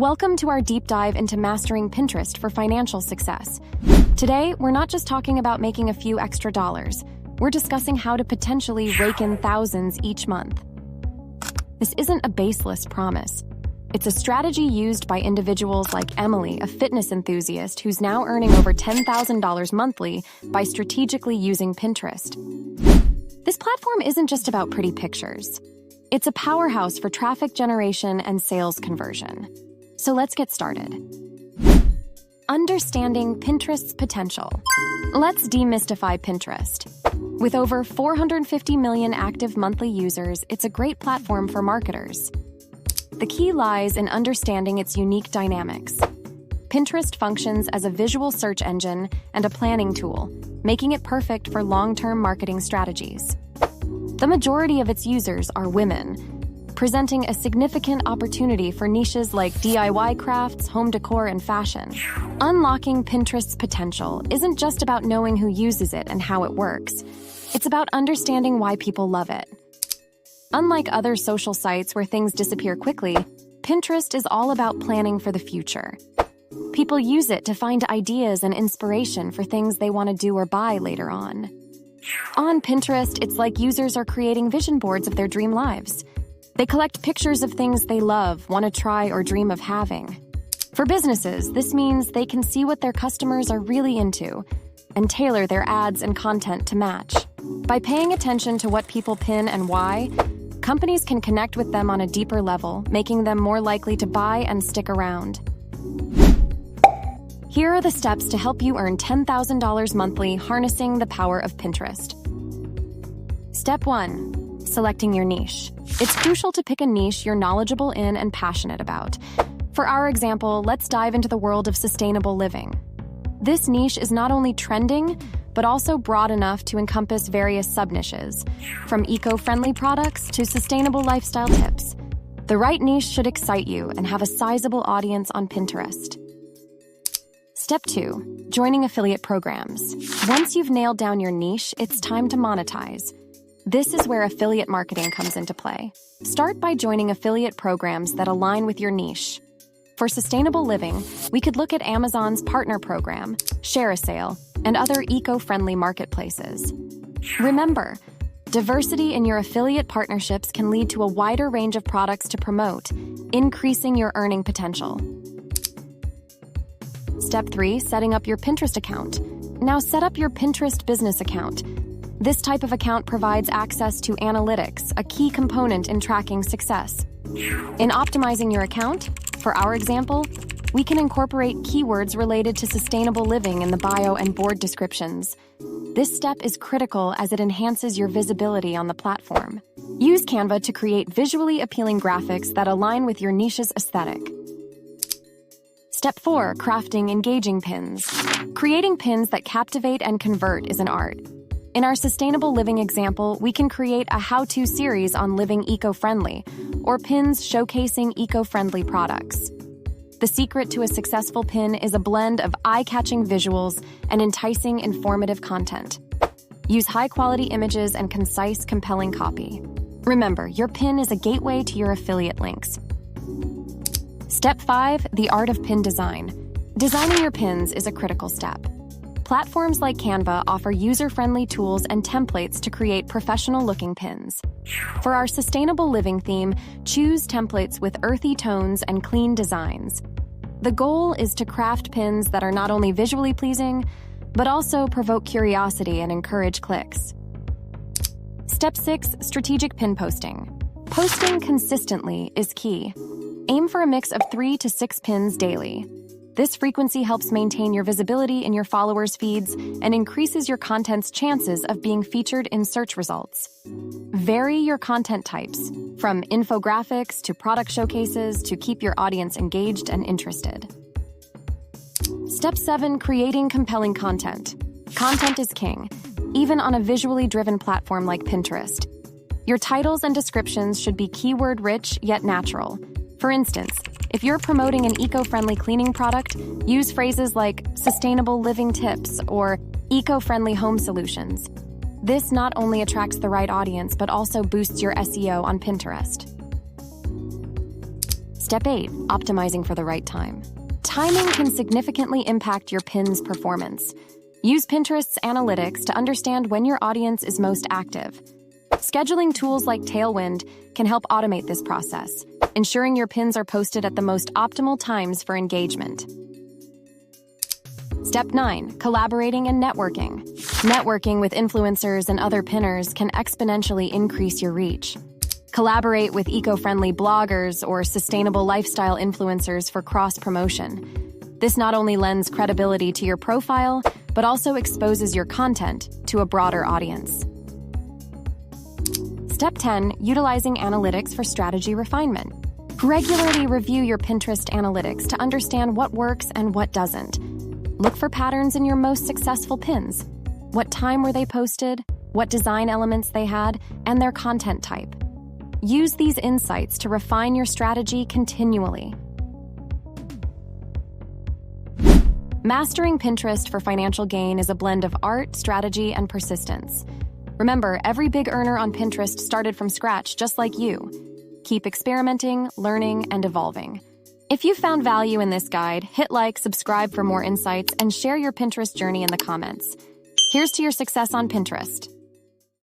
Welcome to our deep dive into mastering Pinterest for financial success. Today, we're not just talking about making a few extra dollars. We're discussing how to potentially rake in thousands each month. This isn't a baseless promise. It's a strategy used by individuals like Emily, a fitness enthusiast who's now earning over $10,000 monthly by strategically using Pinterest. This platform isn't just about pretty pictures. It's a powerhouse for traffic generation and sales conversion. So let's get started. Understanding Pinterest's potential. Let's demystify Pinterest. With over 450 million active monthly users, it's a great platform for marketers. The key lies in understanding its unique dynamics. Pinterest functions as a visual search engine and a planning tool, making it perfect for long-term marketing strategies. The majority of its users are women, presenting a significant opportunity for niches like DIY crafts, home decor, and fashion. Unlocking Pinterest's potential isn't just about knowing who uses it and how it works. It's about understanding why people love it. Unlike other social sites where things disappear quickly, Pinterest is all about planning for the future. People use it to find ideas and inspiration for things they want to do or buy later on. On Pinterest, it's like users are creating vision boards of their dream lives. They collect pictures of things they love, want to try, or dream of having. For businesses, this means they can see what their customers are really into and tailor their ads and content to match. By paying attention to what people pin and why, companies can connect with them on a deeper level, making them more likely to buy and stick around. Here are the steps to help you earn $10,000 monthly harnessing the power of Pinterest. Step 1. Selecting your niche. It's crucial to pick a niche you're knowledgeable in and passionate about. For our example, let's dive into the world of sustainable living. This niche is not only trending, but also broad enough to encompass various sub-niches, from eco-friendly products to sustainable lifestyle tips. The right niche should excite you and have a sizable audience on Pinterest. Step 2. Joining affiliate programs. Once you've nailed down your niche, it's time to monetize. This is where affiliate marketing comes into play. Start by joining affiliate programs that align with your niche. For sustainable living, we could look at Amazon's partner program, Share a Sale, and other eco-friendly marketplaces. Remember, diversity in your affiliate partnerships can lead to a wider range of products to promote, increasing your earning potential. Step 3. Setting up your Pinterest account. Now set up your Pinterest business account. This type of account provides access to analytics, a key component in tracking success. In optimizing your account, for our example, we can incorporate keywords related to sustainable living in the bio and board descriptions. This step is critical as it enhances your visibility on the platform. Use Canva to create visually appealing graphics that align with your niche's aesthetic. Step 4. Crafting engaging pins. Creating pins that captivate and convert is an art. In our sustainable living example, we can create a how-to series on living eco-friendly, or pins showcasing eco-friendly products. The secret to a successful pin is a blend of eye-catching visuals and enticing, informative content. Use high-quality images and concise, compelling copy. Remember, your pin is a gateway to your affiliate links. Step 5. The art of pin design. Designing your pins is a critical step. Platforms like Canva offer user-friendly tools and templates to create professional-looking pins. For our sustainable living theme, choose templates with earthy tones and clean designs. The goal is to craft pins that are not only visually pleasing, but also provoke curiosity and encourage clicks. Step 6. Strategic pin posting. Posting consistently is key. Aim for a mix of 3 to 6 pins daily. This frequency helps maintain your visibility in your followers' feeds and increases your content's chances of being featured in search results. Vary your content types, from infographics to product showcases, to keep your audience engaged and interested. Step 7. Creating compelling content. Content is king, even on a visually driven platform like Pinterest. Your titles and descriptions should be keyword-rich yet natural. For instance, if you're promoting an eco-friendly cleaning product, use phrases like sustainable living tips or eco-friendly home solutions. This not only attracts the right audience, but also boosts your SEO on Pinterest. Step 8. Optimizing for the right time. Timing can significantly impact your pin's performance. Use Pinterest's analytics to understand when your audience is most active. Scheduling tools like Tailwind can help automate this process, ensuring your pins are posted at the most optimal times for engagement. Step 9. Collaborating and networking. Networking with influencers and other pinners can exponentially increase your reach. Collaborate with eco-friendly bloggers or sustainable lifestyle influencers for cross-promotion. This not only lends credibility to your profile, but also exposes your content to a broader audience. Step 10. Utilizing analytics for strategy refinement. Regularly review your Pinterest analytics to understand what works and what doesn't. Look for patterns in your most successful pins. What time were they posted, what design elements they had, and their content type. Use these insights to refine your strategy continually. Mastering Pinterest for financial gain is a blend of art, strategy, and persistence. Remember, every big earner on Pinterest started from scratch just like you. Keep experimenting, learning, and evolving. If you found value in this guide, hit like, subscribe for more insights, and share your Pinterest journey in the comments. Here's to your success on Pinterest.